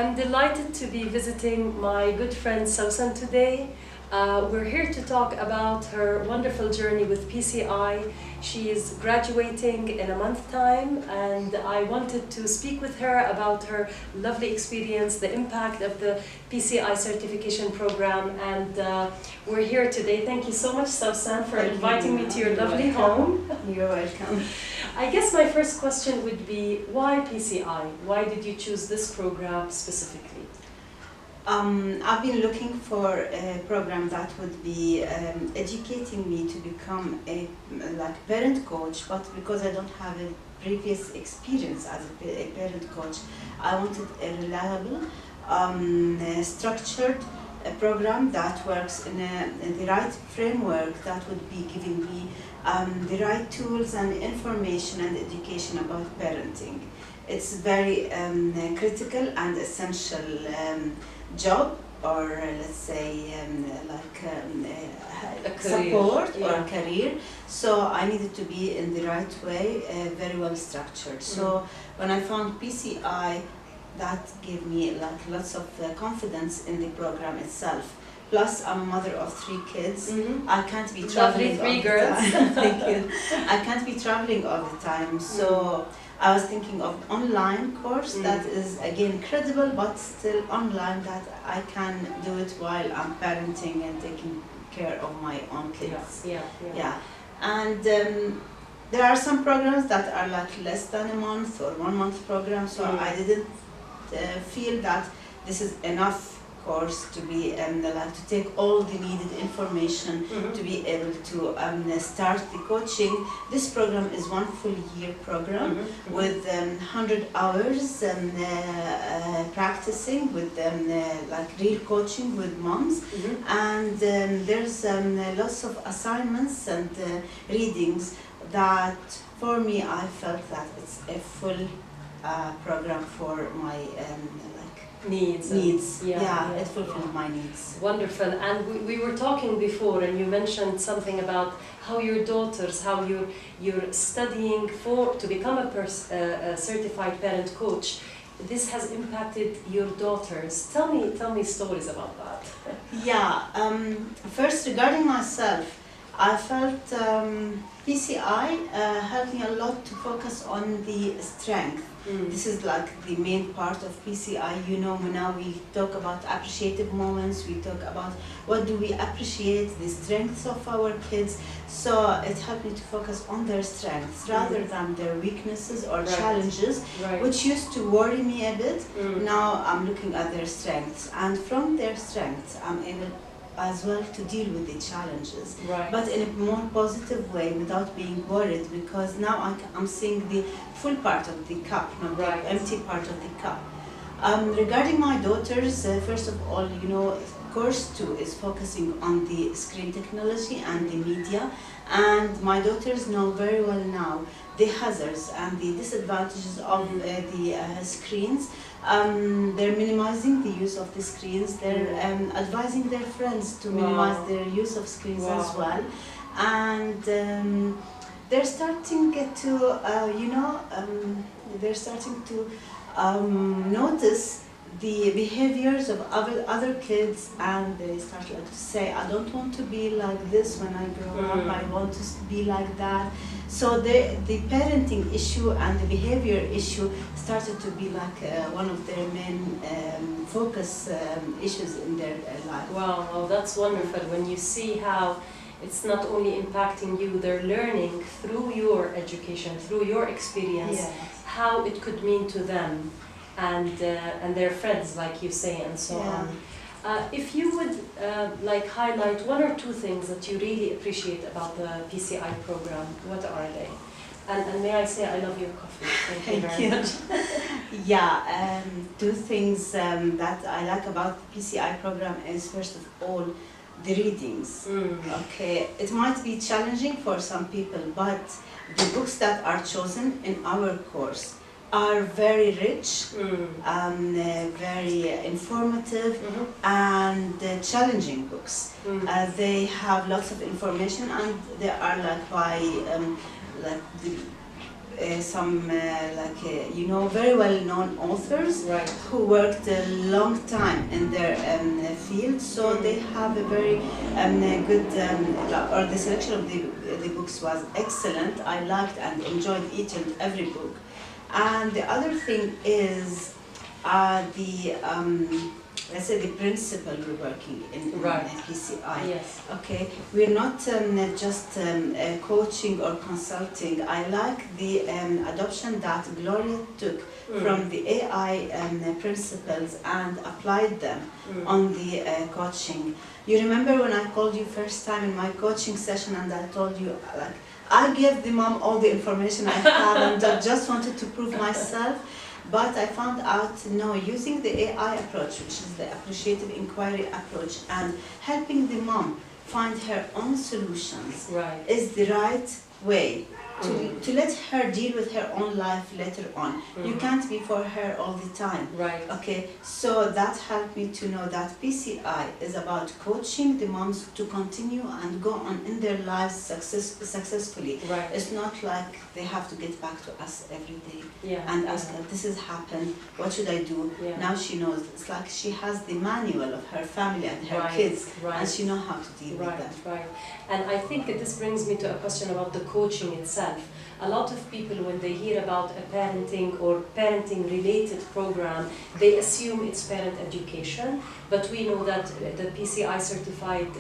I'm delighted to be visiting my good friend Sawsan today. We're here to talk about her wonderful journey with PCI. She is graduating in a month's time, and I wanted to speak with her about her lovely experience, the impact of the PCI Certification Program, and we're here today. Thank you so much, Sawsan, for inviting me to your lovely home. You're welcome. I guess my first question would be, why PCI? Why did you choose this program specifically? I've been looking for a program that would be educating me to become a parent coach, but because I don't have a previous experience as a parent coach, I wanted a reliable, structured program that works in the right framework that would be giving me the right tools and information and education about parenting. It's very critical and essential job, or let's say support or a career. So I needed to be in the right way, very well structured. So when I found PCI, that gave me lots of confidence in the program itself. Plus, I'm a mother of 3 kids. I can't be traveling Lovely 3 all girls. the time. Thank you. I can't be traveling all the time. So I was thinking of online course that is again credible, but still online, that I can do it while I'm parenting and taking care of my own kids. Yeah. And there are some programs that are less than a month or 1 month program. So I didn't feel that this is enough course to be to take all the needed information to be able to start the coaching. This program is 1 full year program with 100 hours practicing with real coaching with moms, and there's lots of assignments and readings that for me I felt that it's a full program for my needs. It fulfilled my needs. Wonderful. And we were talking before, and you mentioned something about how your daughters, how you're studying to become a certified parent coach. This has impacted your daughters. Tell me stories about that. First, regarding myself, I felt PCI helped me a lot to focus on the strength. This is the main part of PCI. You know, now we talk about appreciative moments, we talk about what do we appreciate, the strengths of our kids. So it helped me to focus on their strengths rather than their weaknesses or challenges, which used to worry me a bit. Now I'm looking at their strengths, and from their strengths I'm able as well to deal with the challenges, but in a more positive way, without being worried, because now I'm seeing the full part of the cup, not the empty part of the cup. Regarding my daughters, first of all, you know, course 2 is focusing on the screen technology and the media, and my daughters know very well now the hazards and the disadvantages of the screens. They're minimizing the use of the screens. They're advising their friends to minimize their use of screens as well, and they're starting to, they're starting to notice the behaviors of other kids, and they start to say, I don't want to be like this when I grow up, I want to be like that. So the parenting issue and the behavior issue started to be one of their main focus issues in their life. Wow, well, that's wonderful when you see how it's not only impacting you, they're learning through your education, through your experience, how it could mean to them and their friends, like you say, and so on. If you would highlight 1 or 2 things that you really appreciate about the PCI program, what are they? And may I say, I love your coffee. Thank you very much. 2 things that I like about the PCI program is, first of all, the readings. Okay, it might be challenging for some people, but the books that are chosen in our course are very rich, very informative, and challenging books. They have lots of information, and they are by some you know, very well-known authors who worked a long time in their field, so they have a very good, or the selection of the books was excellent. I liked and enjoyed each and every book. And the other thing is let's say the principle we're working in PCI. Yes. Okay, we're not just coaching or consulting. I like the adoption that Gloria took from the AI principles and applied them on the coaching. You remember when I called you first time in my coaching session and I told you, like, I gave the mom all the information I had and I just wanted to prove myself. But I found out, no, using the AI approach, which is the appreciative inquiry approach, and helping the mom find her own solutions is the right way to let her deal with her own life later on. You can't be for her all the time. Okay, so that helped me to know that PCI is about coaching the moms to continue and go on in their lives successfully. It's not like they have to get back to us every day and ask her, this has happened, what should I do? Now she knows. It's like she has the manual of her family and her kids, and she knows how to deal with them. And I think this brings me to a question about the coaching itself. A lot of people, when they hear about a parenting or parenting-related program, they assume it's parent education. But we know that the PCI Certified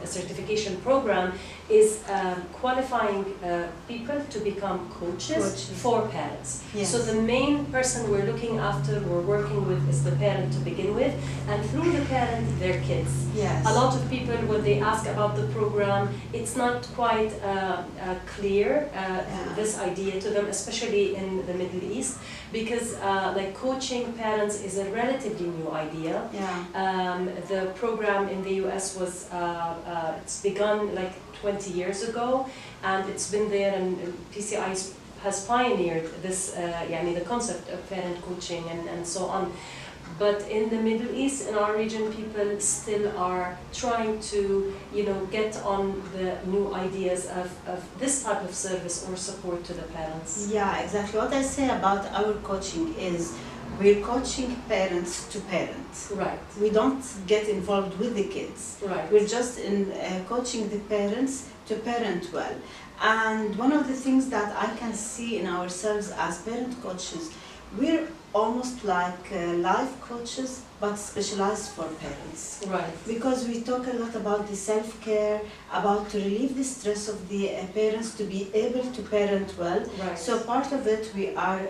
Certification Program is qualifying people to become coaches for parents. So the main person we're looking after, we're working with, is the parent to begin with, and through the parent, their kids. A lot of people, when they ask about the program, it's not quite clear, this idea to them, especially in the Middle East, because like coaching parents is a relatively new idea. The program in the US was, it's begun like 20 years ago, and it's been there, and PCI has pioneered this, the concept of parent coaching and so on. But in the Middle East, in our region, people still are trying to, get on the new ideas of this type of service or support to the parents. Yeah, exactly. What I say about our coaching is we're coaching parents to parents. We don't get involved with the kids. We're just coaching the parents to parent well. And one of the things that I can see in ourselves as parent coaches, we're almost like life coaches, but specialized for parents. Because we talk a lot about the self-care, about to relieve the stress of the parents to be able to parent well. So part of it, we are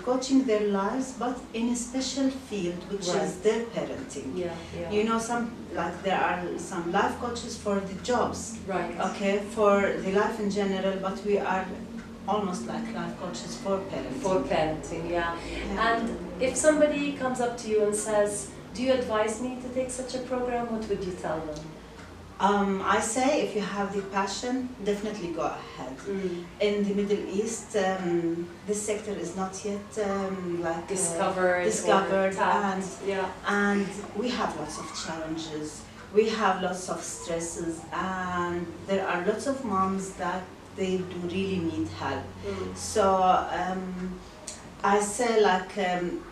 coaching their lives, but in a special field, which is their parenting. You know, there are some life coaches for the jobs, okay, for the life in general, but we are almost like life coaches for parenting. For parenting, And if somebody comes up to you and says, do you advise me to take such a program, what would you tell them? I say if you have the passion, definitely go ahead. In the Middle East, this sector is not yet discovered and we have lots of challenges. We have lots of stresses, and there are lots of moms that they do really need help. So I say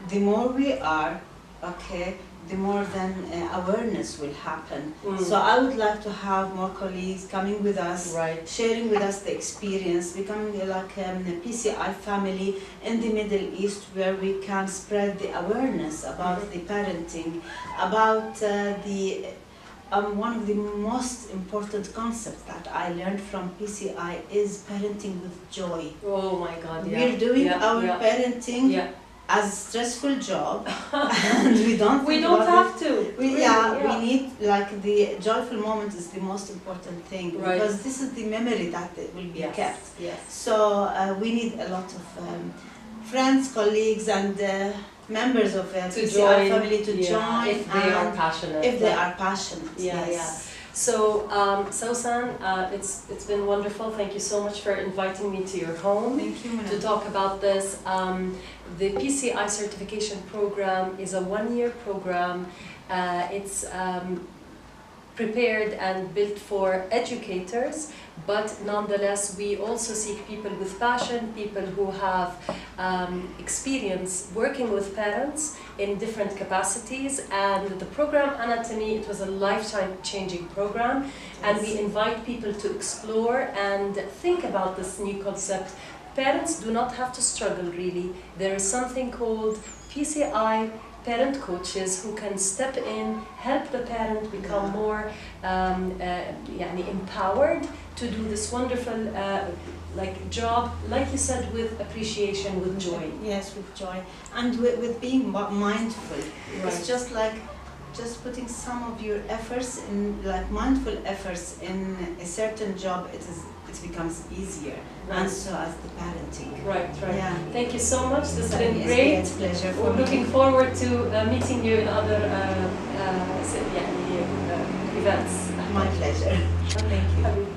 the more we are, okay, the more then awareness will happen. So I would like to have more colleagues coming with us, sharing with us the experience, becoming like a PCI family in the Middle East, where we can spread the awareness about the parenting, about one of the most important concepts that I learned from PCI is parenting with joy. Oh my God, We're doing our parenting as a stressful job, and we don't have to. We need, like, the joyful moment is the most important thing, because this is the memory that will be kept. So we need a lot of friends, colleagues, and members of the PCI family to join if they are passionate. If they are passionate, So, Sawsan, it's been wonderful. Thank you so much for inviting me to your home to talk about this. The PCI Certification Program is a one-year program. It's prepared and built for educators, but nonetheless we also seek people with passion, people who have experience working with parents in different capacities. And the program Anatomy, it was a lifetime changing program, and we invite people to explore and think about this new concept. Parents do not have to struggle really. There is something called PCI Parent Coaches who can step in, help the parent become more empowered to do this wonderful job, like you said, with appreciation, with joy. Yes, with joy, and with being mindful. Right. It's just like putting some of your efforts in, like mindful efforts in a certain job. It becomes easier, Right. and so as the parenting. Right. Yeah. Thank you so much. This has been great. It's a pleasure for We're me. looking forward to meeting you in other events. My pleasure. Thank you.